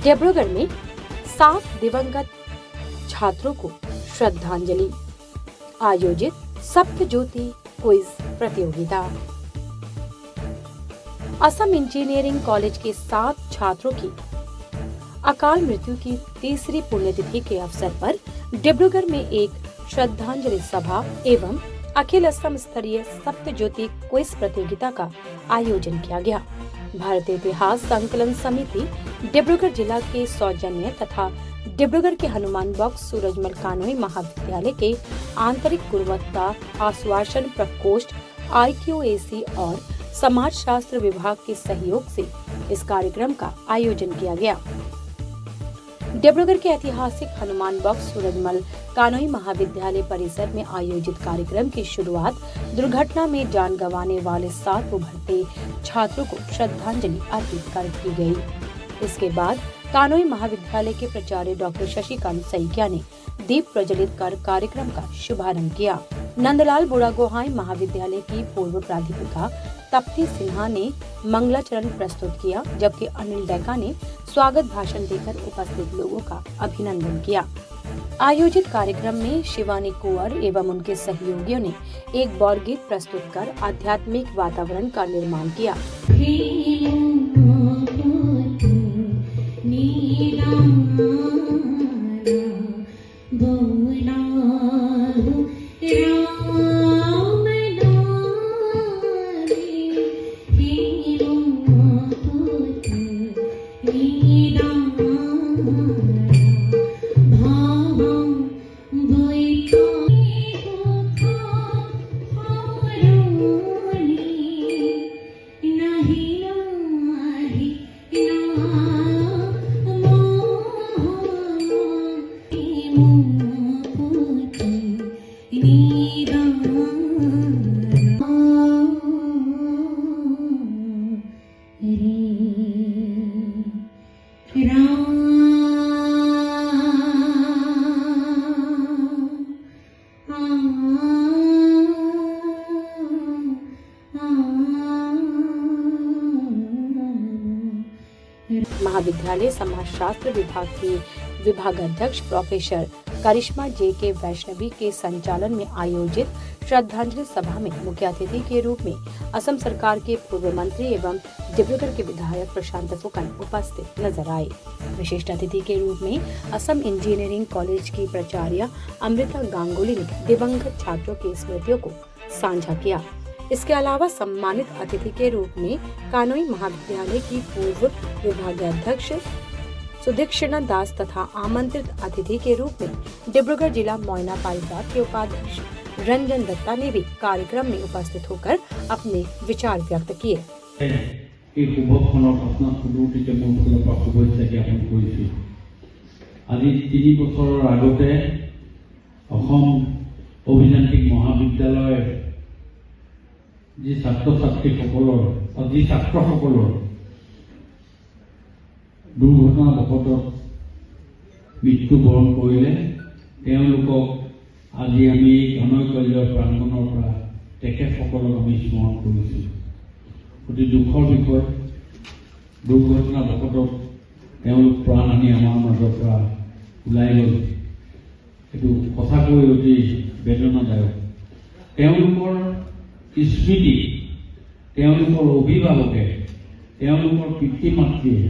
डिब्रूगढ़ में 7 दिवंगत छात्रों को श्रद्धांजलि। आयोजित सप्तज्योति क्विज प्रतियोगिता। असम इंजीनियरिंग कॉलेज के 7 छात्रों की अकाल मृत्यु की तीसरी पुण्यतिथि के अवसर पर डिब्रूगढ़ में एक श्रद्धांजलि सभा एवं अखिल असम स्तरीय सप्तज्योति क्विज प्रतियोगिता का आयोजन किया गया। भारतीय इतिहास संकलन समिति डिब्रूगढ़ जिला के सौजन्य तथा डिब्रूगढ़ के हनुमान बॉक्स सूरजमल कानोई महाविद्यालय के आंतरिक गुणवत्ता आश्वासन प्रकोष्ठ IQAC और समाज शास्त्र विभाग के सहयोग से इस कार्यक्रम का आयोजन किया गया। डिब्रूगढ़ के ऐतिहासिक हनुमान बॉक्स सूरजमल कानोई महाविद्यालय परिसर में आयोजित कार्यक्रम की शुरुआत दुर्घटना में जान गंवाने वाले 7 उभरते छात्रों को श्रद्धांजलि अर्पित कर की गई। इसके बाद कानोई महाविद्यालय के प्राचार्य डॉक्टर शशिकांत सैकिया ने दीप प्रज्वलित कर कार्यक्रम का शुभारंभ किया। नंदलाल बुढ़ागोहाई महाविद्यालय की पूर्व प्राध्यापिका तप्ती सिन्हा ने मंगलाचरण प्रस्तुत किया, जबकि अनिल डैका ने स्वागत भाषण देकर उपस्थित लोगों का अभिनंदन किया। आयोजित कार्यक्रम में शिवानी कुंवर एवं उनके सहयोगियों ने एक बौर गीत प्रस्तुत कर आध्यात्मिक वातावरण का निर्माण किया। महाविद्यालय समाजशास्त्र विभाग की विभागाध्यक्ष प्रोफेसर करिश्मा JK वैष्णवी के संचालन में आयोजित श्रद्धांजलि सभा में मुख्य अतिथि के रूप में असम सरकार के पूर्व मंत्री एवं डिब्रूगढ़ के विधायक प्रशांत फुकन उपस्थित नजर आए। विशिष्ट अतिथि के रूप में असम इंजीनियरिंग कॉलेज की प्राचार्य अमृता गांगुली ने दिवंगत छात्रों की स्मृतियों को साझा किया। इसके अलावा सम्मानित अतिथि के रूप में कानोई महाविद्यालय की पूर्व विभागाध्यक्ष सुदीक्षिणा दास तथा आमंत्रित अतिथि के रूप में डिब्रूगढ़ जिला मोयना पारिजात के उपाध्यक्ष रंजन दत्ता ने भी कार्यक्रम में उपस्थित होकर अपने विचार व्यक्त किए। আজি 3 বছৰৰ আগতে অসম অভিযান্ত্ৰিক মহাবিদ্যালয়ৰ যি ছাত্ৰসকলৰ দুৰ্ঘটনাবশতঃ মৃত্যুবৰণ কৰিলে, তেওঁলোকক আজি আমি ঘনৈকল্যৰ প্ৰাংগণৰ পৰা তেখেতসকলক আমি স্মৰণ কৰিছোঁ। অতি দুখৰ বিষয়, দুৰ্ঘটনাবশতঃ তেওঁলোক প্ৰাণ হানি আমাৰ মাজৰ পৰা ওলাই গ'ল। এইটো সঁচাকৈ অতি বেদনাদায়ক। তেওঁলোকৰ স্মৃতি, তেওঁলোকৰ অভিভাৱকে, তেওঁলোকৰ পিতৃ মাতৃয়ে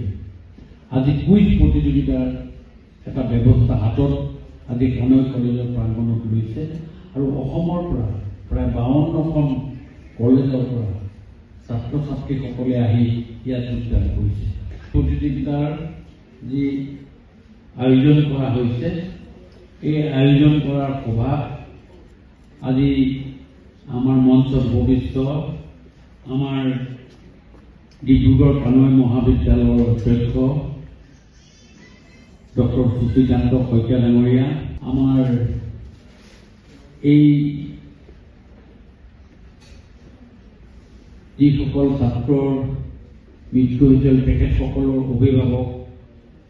আজি কুইজ প্ৰতিযোগিতাৰ এটা ব্যৱস্থা হাতত আজি কানৈ কলেজৰ প্ৰাংগণত লৈছে আৰু অসমৰ পৰা প্ৰায় 52খন কলেজৰ পৰা ছাত্ৰ ছাত্ৰীসকলে আহি ইয়াত যোগদান কৰিছে। প্ৰতিযোগিতাৰ যি আয়োজন কৰা হৈছে, এই আয়োজন কৰাৰ প্ৰভাৱ আজি আমাৰ মঞ্চত ভবিষ্যৎ আমাৰ ডিব্ৰুগড় কানৈ মহাবিদ্যালয়ৰ অধ্যক্ষ ডক্টৰ সুশীকান্ত শইকীয়া ডাঙৰীয়া, আমাৰ এই যিসকল ছাত্ৰৰ মৃত্যু হৈছিল তেখেতসকলৰ অভিভাৱক,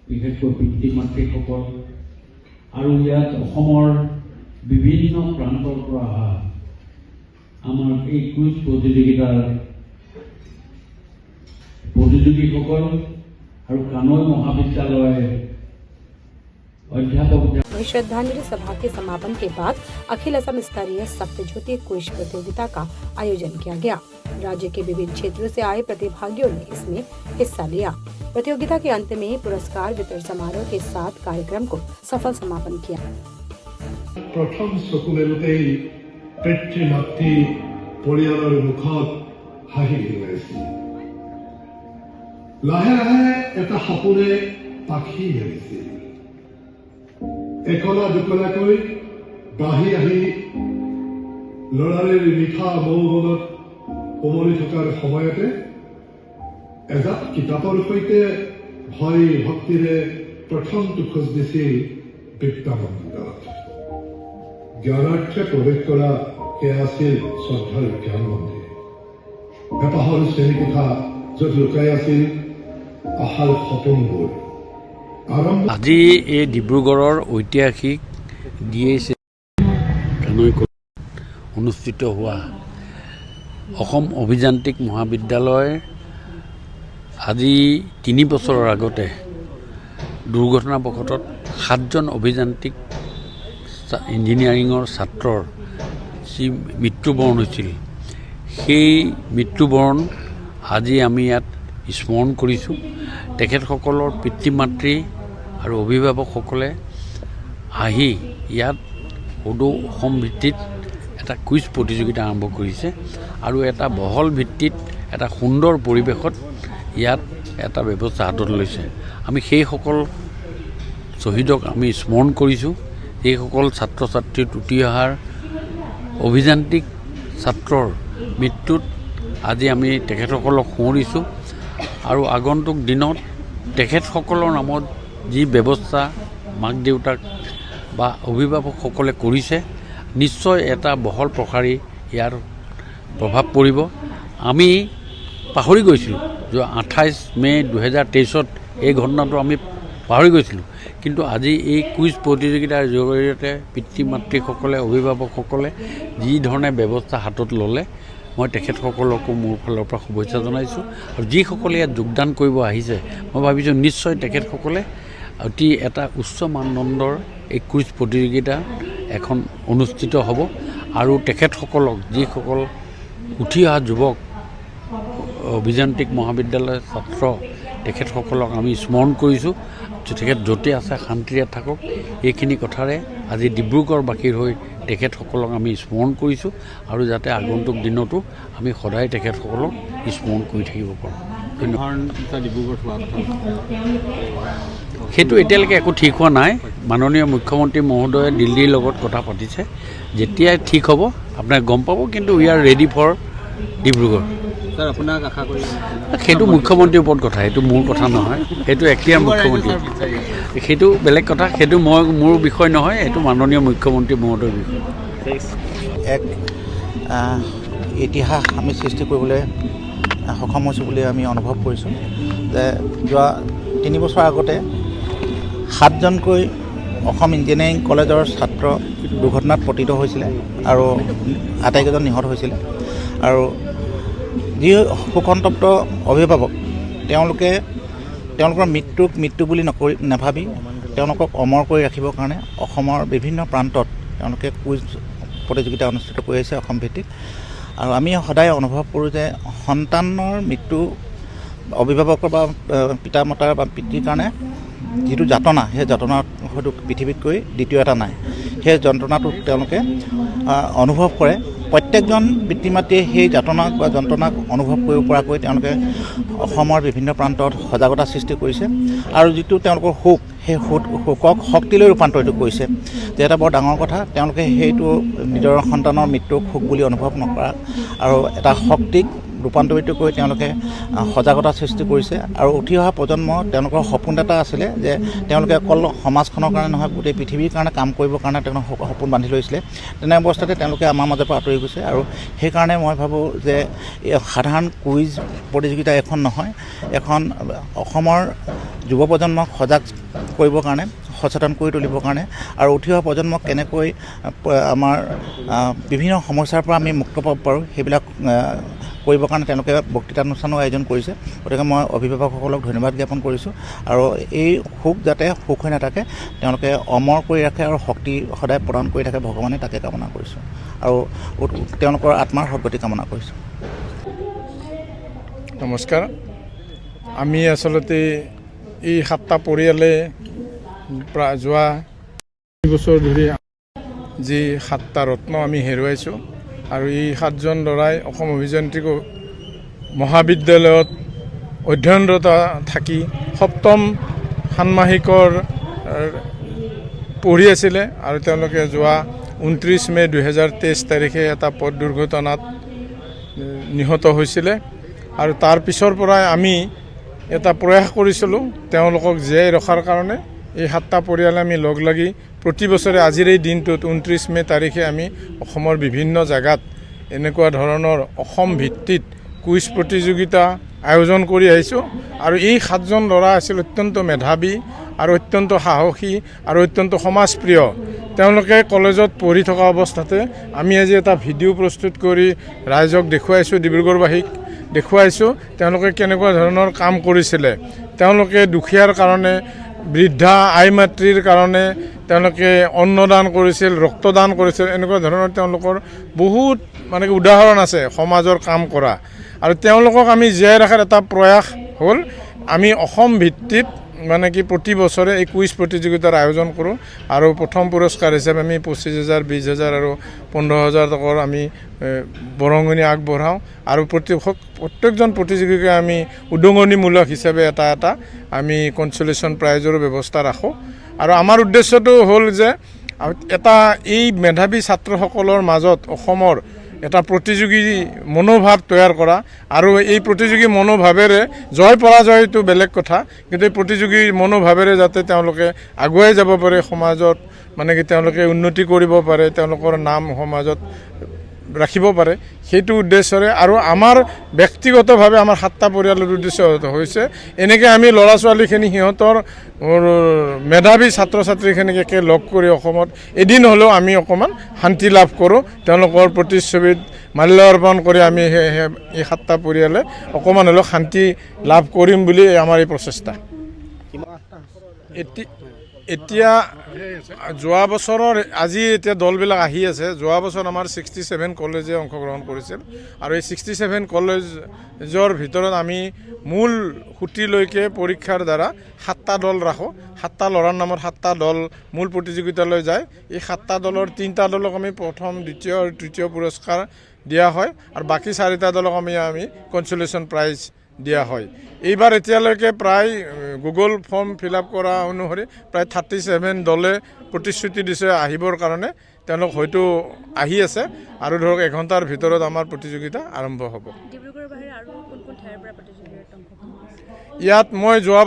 বিশেষকৈ পিতৃ মাতৃসকল আৰু ইয়াত অসমৰ বিভিন্ন প্ৰান্তৰ পৰা অহা আমাৰ এই কুইজ প্ৰতিযোগিতাৰ প্ৰতিযোগীসকল আৰু কানৈ মহাবিদ্যালয় अध्यापक श्रद्धांजलि सभा के समापन के बाद अखिल असम स्तरीय सप्तज्योति क्विज प्रतियोगिता का आयोजन किया गया। राज्य के विभिन्न क्षेत्रों से आए प्रतिभागियों ने इसमें हिस्सा लिया। प्रतियोगिता के अंत में पुरस्कार वितरण समारोह के साथ कार्यक्रम को सफल समापन किया। प्रथम चकुलेतेই पितृ मातृ परियाলৰ মুখত হাঁহি ওলাইছিল। লাহে লাহে এটা সপোনে পাখি মেলিছিল। একলা দুকলাকৈ বাঢ়ি আহি লৰালিৰ মিঠা মৌবনত কোমলি থকাৰ সময়তে এজাপ কিতাপৰ সৈতে ভয় ভক্তিৰে প্ৰথমটো খোজ দিছিল বিদ্যামন্দিৰত। জ্ঞানাৰ্থে প্ৰৱেশ কৰা সেয়া আছিল শ্ৰদ্ধাৰ জ্ঞান মন্দিৰ। হেঁপাহৰ শ্ৰেণীকোঠা য'ত লুকাই আছিল আশাৰ সপোনবোৰ। আজি এই ডিব্ৰুগড়ৰ ঐতিহাসিক DAC কানৈ অনুষ্ঠিত হোৱা অসম অভিযান্ত্ৰিক মহাবিদ্যালয় আজি 3 বছৰৰ আগতে দুৰ্ঘটনাবশতঃ 7জন অভিযান্ত্ৰিক ইঞ্জিনিয়াৰিঙৰ ছাত্ৰৰ যি মৃত্যুবৰণ হৈছিল, সেই মৃত্যুবৰণ আজি আমি ইয়াত স্মৰণ কৰিছোঁ। তেখেতসকলৰ পিতৃ মাতৃ আৰু অভিভাৱকসকলে আহি ইয়াত সদৌ অসম ভিত্তিত এটা কুইজ প্ৰতিযোগিতা আৰম্ভ কৰিছে আৰু এটা বহল ভিত্তিত এটা সুন্দৰ পৰিৱেশত ইয়াত এটা ব্যৱস্থা হাতত লৈছে। আমি সেইসকল শ্বহীদক আমি স্মৰণ কৰিছোঁ। সেইসকল ছাত্ৰ ছাত্ৰীৰ উঠি অহাৰ অভিযান্ত্ৰিক ছাত্ৰৰ মৃত্যুত আজি আমি তেখেতসকলক সোঁৱৰিছোঁ আৰু আগন্তুক দিনত তেখেতসকলৰ নামত যি ব্যৱস্থা মাক দেউতাক বা অভিভাৱকসকলে কৰিছে, নিশ্চয় এটা বহল প্ৰসাৰী ইয়াৰ প্ৰভাৱ পৰিব। আমি পাহৰি গৈছিলোঁ যে 28 মে 2023 এই ঘটনাটো আমি পাহৰি গৈছিলোঁ, কিন্তু আজি এই কুইজ প্ৰতিযোগিতাৰ জৰিয়তে পিতৃ মাতৃসকলে অভিভাৱকসকলে যি ধৰণে ব্যৱস্থা হাতত ল'লে, মই তেখেতসকলকো মোৰ ফালৰ পৰা শুভেচ্ছা জনাইছোঁ। আৰু যিসকলে ইয়াত যোগদান কৰিব আহিছে, মই ভাবিছোঁ নিশ্চয় তেখেতসকলে অতি এটা উচ্চ মানদণ্ডৰ এই কুইজ প্ৰতিযোগিতা এখন অনুষ্ঠিত হ'ব আৰু তেখেতসকলক যিসকল উঠি অহা যুৱক অভিযান্ত্ৰিক মহাবিদ্যালয়ৰ ছাত্ৰ, তেখেতসকলক আমি স্মৰণ কৰিছোঁ। তেখেত য'তে আছে শান্তিৰে থাকক, এইখিনি কথাৰে আজি ডিব্ৰুগড়বাসীৰ হৈ তেখেতসকলক আমি স্মৰণ কৰিছোঁ আৰু যাতে আগন্তুক দিনতো আমি সদায় তেখেতসকলক স্মৰণ কৰি থাকিব পাৰোঁ। সেইটো এতিয়ালৈকে একো ঠিক হোৱা নাই। মাননীয় মুখ্যমন্ত্ৰী মহোদয়ে দিল্লীৰ লগত কথা পাতিছে, যেতিয়াই ঠিক হ'ব আপোনাক গম পাব। কিন্তু we are ready for Dibrugarh. আপোনাক আশা কৰি সেইটো মুখ্যমন্ত্ৰীৰ ওপৰত কথা, সেইটো মোৰ কথা নহয়। সেইটো এতিয়াৰ মুখ্যমন্ত্ৰী, সেইটো বেলেগ কথা। সেইটো মোৰ বিষয় নহয়, সেইটো মাননীয় মুখ্যমন্ত্ৰী মহোদয়ৰ বিষয়। এক ইতিহাস আমি সৃষ্টি কৰিবলৈ সক্ষম হৈছোঁ বুলি আমি অনুভৱ কৰিছোঁ যে যোৱা 3 বছৰ আগতে 7জনকৈ অসম ইঞ্জিনিয়াৰিং কলেজৰ ছাত্ৰ দুৰ্ঘটনাত পতিত হৈছিলে আৰু আটাইকেইজন নিহত হৈছিলে। আৰু যি শোকসন্তপ্ত অভিভাৱক, তেওঁলোকৰ মৃত্যু বুলি নাভাবি তেওঁলোকক অমৰ কৰি ৰাখিবৰ কাৰণে অসমৰ বিভিন্ন প্ৰান্তত তেওঁলোকে কুইজ প্ৰতিযোগিতা অনুষ্ঠিত কৰি আহিছে অসম ভিত্তিক। আৰু আমি সদায় অনুভৱ কৰোঁ যে সন্তানৰ মৃত্যু অভিভাৱকৰ বা পিতা মাতাৰ বা পিতৃৰ কাৰণে যিটো যাতনা, সেই যাতনা হয়তো পৃথিৱীতকৈ দ্বিতীয় এটা নাই। সেই যন্ত্ৰণাটো তেওঁলোকে অনুভৱ কৰে। প্ৰত্যেকজন পিতৃ মাতৃয়ে সেই যাতনাক বা যন্ত্ৰণাক অনুভৱ কৰিব পৰাকৈ তেওঁলোকে অসমৰ বিভিন্ন প্ৰান্তত সজাগতা সৃষ্টি কৰিছে আৰু যিটো তেওঁলোকৰ শোক, সেই শোকক শক্তিলৈ ৰূপান্তৰিত কৰিছে। যে এটা বৰ ডাঙৰ কথা, তেওঁলোকে সেইটো নিজৰ সন্তানৰ মৃত্যুক শোক বুলি অনুভৱ নকৰা আৰু এটা শক্তিক ৰূপান্তৰিত কৰি তেওঁলোকে সজাগতা সৃষ্টি কৰিছে। আৰু উঠি অহা প্ৰজন্ম তেওঁলোকৰ সপোন এটা আছিলে যে তেওঁলোকে অকল সমাজখনৰ কাৰণে নহয়, গোটেই পৃথিৱীৰ কাৰণে কাম কৰিবৰ কাৰণে তেওঁলোকে সপোন বান্ধি লৈছিলে। তেনে অৱস্থাতে তেওঁলোকে আমাৰ মাজৰ পৰা আঁতৰি গৈছে। আৰু সেইকাৰণে মই ভাবোঁ যে সাধাৰণ কুইজ প্ৰতিযোগিতা এখন নহয়, এখন অসমৰ যুৱ প্ৰজন্মক সজাগ কৰিবৰ কাৰণে সচেতন কৰি তুলিবৰ কাৰণে আৰু উঠি অহা প্ৰজন্মক কেনেকৈ আমাৰ বিভিন্ন সমস্যাৰ পৰা আমি মুক্ত পাব পাৰোঁ সেইবিলাক কৰিবৰ কাৰণে তেওঁলোকে বক্তৃতানুষ্ঠানৰ আয়োজন কৰিছে। গতিকে মই অভিভাৱকসকলক ধন্যবাদ জ্ঞাপন কৰিছোঁ আৰু এই সুখ যাতে সুখ হৈ নাথাকে তেওঁলোকে অমৰ কৰি ৰাখে আৰু শক্তি সদায় প্ৰদান কৰি থাকে ভগৱানে তাকে কামনা কৰিছোঁ আৰু তেওঁলোকৰ আত্মাৰ সদ্গতি কামনা কৰিছোঁ। নমস্কাৰ। আমি আচলতে এই 7টা পৰিয়ালে যোৱা 2 বছৰ ধৰি যি 7টা ৰত্ন আমি হেৰুৱাইছোঁ আৰু এই 7জন ল'ৰাই অসম অভিযান্ত্ৰিক মহাবিদ্যালয়ত অধ্যয়নৰত থাকি 7ম ষান্মাসিকৰ পঢ়ি আছিলে আৰু তেওঁলোকে যোৱা 29 মে 2023 তাৰিখে এটা পথ দুৰ্ঘটনাত নিহত হৈছিলে আৰু তাৰ পিছৰ পৰাই আমি এটা প্ৰয়াস কৰিছিলোঁ তেওঁলোকক জীয়াই ৰখাৰ কাৰণে। এই 7টা পৰিয়ালে আমি লগ লাগি প্ৰতি বছৰে আজিৰ এই দিনটোত 29 মে তাৰিখে আমি অসমৰ বিভিন্ন জেগাত এনেকুৱা ধৰণৰ অসম ভিত্তিত কুইজ প্ৰতিযোগিতা আয়োজন কৰি আহিছোঁ আৰু এই 7জন ল'ৰা আছিল অত্যন্ত মেধাৱী আৰু অত্যন্ত সাহসী আৰু অত্যন্ত সমাজপ্ৰিয়। তেওঁলোকে কলেজত পঢ়ি থকা অৱস্থাতে আমি আজি এটা ভিডিঅ' প্ৰস্তুত কৰি ৰাইজক দেখুৱাইছোঁ, ডিব্ৰুগড়বাসীক দেখুৱাইছোঁ তেওঁলোকে কেনেকুৱা ধৰণৰ কাম কৰিছিলে। তেওঁলোকে দুখীয়াৰ কাৰণে, বৃদ্ধা আই মাতৃৰ কাৰণে তেওঁলোকে অন্নদান কৰিছিল, ৰক্তদান কৰিছিল। এনেকুৱা ধৰণৰ তেওঁলোকৰ বহুত উদাহৰণ আছে সমাজৰ কাম কৰা আৰু তেওঁলোকক আমি জীয়াই ৰখাৰ এটা প্ৰয়াস হ'ল আমি অসম ভিত্তিত প্ৰতি বছৰে এই কুইজ প্ৰতিযোগিতাৰ আয়োজন কৰোঁ আৰু প্ৰথম পুৰস্কাৰ হিচাপে আমি 25,000, 20,000 আৰু 15,000 টকাৰ আমি বৰঙণি আগবঢ়াওঁ আৰু প্ৰত্যেকজন প্ৰতিযোগীকে আমি উদঙনিমূলক হিচাপে এটা আমি কনচলেশ্যন প্ৰাইজৰো ব্যৱস্থা ৰাখোঁ আৰু আমাৰ উদ্দেশ্যটো হ'ল যে এটা এই মেধাৱী ছাত্ৰসকলৰ মাজত অসমৰ এটা প্ৰতিযোগী মনোভাৱ তৈয়াৰ কৰা আৰু এই প্ৰতিযোগী মনোভাৱেৰে জয় পৰাজয়টো বেলেগ কথা, কিন্তু এই প্ৰতিযোগী মনোভাৱেৰে যাতে তেওঁলোকে আগুৱাই যাব পাৰে, সমাজত তেওঁলোকে উন্নতি কৰিব পাৰে, তেওঁলোকৰ নাম সমাজত ৰাখিব পাৰে, সেইটো উদ্দেশ্যৰে। আৰু আমাৰ ব্যক্তিগতভাৱে আমাৰ 7টা পৰিয়ালৰ উদ্দেশ্য হৈছে এনেকৈ আমি ল'ৰা ছোৱালীখিনি সিহঁতৰ মেধাৱী ছাত্ৰ ছাত্ৰীখিনিকে লগ কৰি অসমত এদিন হ'লেও আমি অকণমান শান্তি লাভ কৰোঁ। তেওঁলোকৰ প্ৰতিচ্ছবিত মাল্য অৰ্পণ কৰি আমি এই 7টা পৰিয়ালে অকণমান হ'লেও শান্তি লাভ কৰিম বুলি আমাৰ এই প্ৰচেষ্টা। এতিয়া যোৱা বছৰৰ আজি এতিয়া দলবিলাক আহি আছে। যোৱা বছৰ আমাৰ 67 কলেজে অংশগ্ৰহণ কৰিছিল আৰু এই 67 কলেজৰ ভিতৰত আমি মূল সুঁতিলৈকে পৰীক্ষাৰ দ্বাৰা 7টা দল ৰাখোঁ। 7টা ল'ৰাৰ নামত 7টা দল মূল প্ৰতিযোগিতালৈ যায়। এই 7টা দলৰ 3টা দলক আমি প্ৰথম, দ্বিতীয় আৰু তৃতীয় পুৰস্কাৰ দিয়া হয় আৰু বাকী 4টা দলক আমি কনচলেশ্যন প্ৰাইজ দিয়া হয়। এইবাৰ এতিয়ালৈকে প্ৰায় গুগল ফৰ্ম ফিল আপ কৰা অনুসৰি প্ৰায় 37 দলে প্ৰতিশ্ৰুতি দিছে আহিবৰ কাৰণে। তেওঁলোক হয়তো আহি আছে আৰু ধৰক 1 ঘণ্টাৰ ভিতৰত আমাৰ প্ৰতিযোগিতা আৰম্ভ হ'ব। ইয়াত মই যোৱা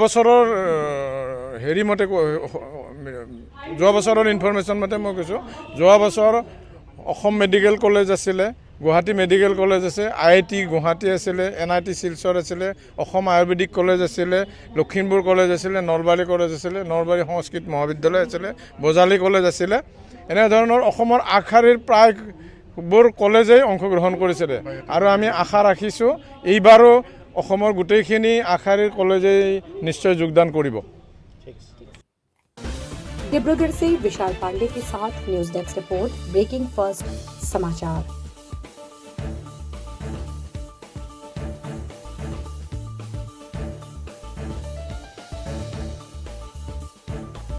বছৰৰ ইনফৰমেশ্যন মতে মই কৈছোঁ, যোৱা বছৰ অসম মেডিকেল কলেজ আছিলে, গুৱাহাটী মেডিকেল কলেজ আছে, IIT গুৱাহাটী আছিলে, NIT শিলচৰ আছিলে, অসম আয়ুৰ্বেদিক কলেজ আছিলে, লখিমপুৰ কলেজ আছিলে, নলবাৰী কলেজ আছিলে, নলবাৰী সংস্কৃত মহাবিদ্যালয় আছিলে, বজালী কলেজ আছিলে। এনেধৰণৰ অসমৰ আগশাৰীৰ প্ৰায়বোৰ কলেজেই অংশগ্ৰহণ কৰিছিলে আৰু আমি আশা ৰাখিছোঁ এইবাৰো অসমৰ গোটেইখিনি আগশাৰীৰ কলেজেই নিশ্চয় যোগদান কৰিব। डिब्रूगढ़ से विशाल पांडे के साथ news desk report breaking first समाचार।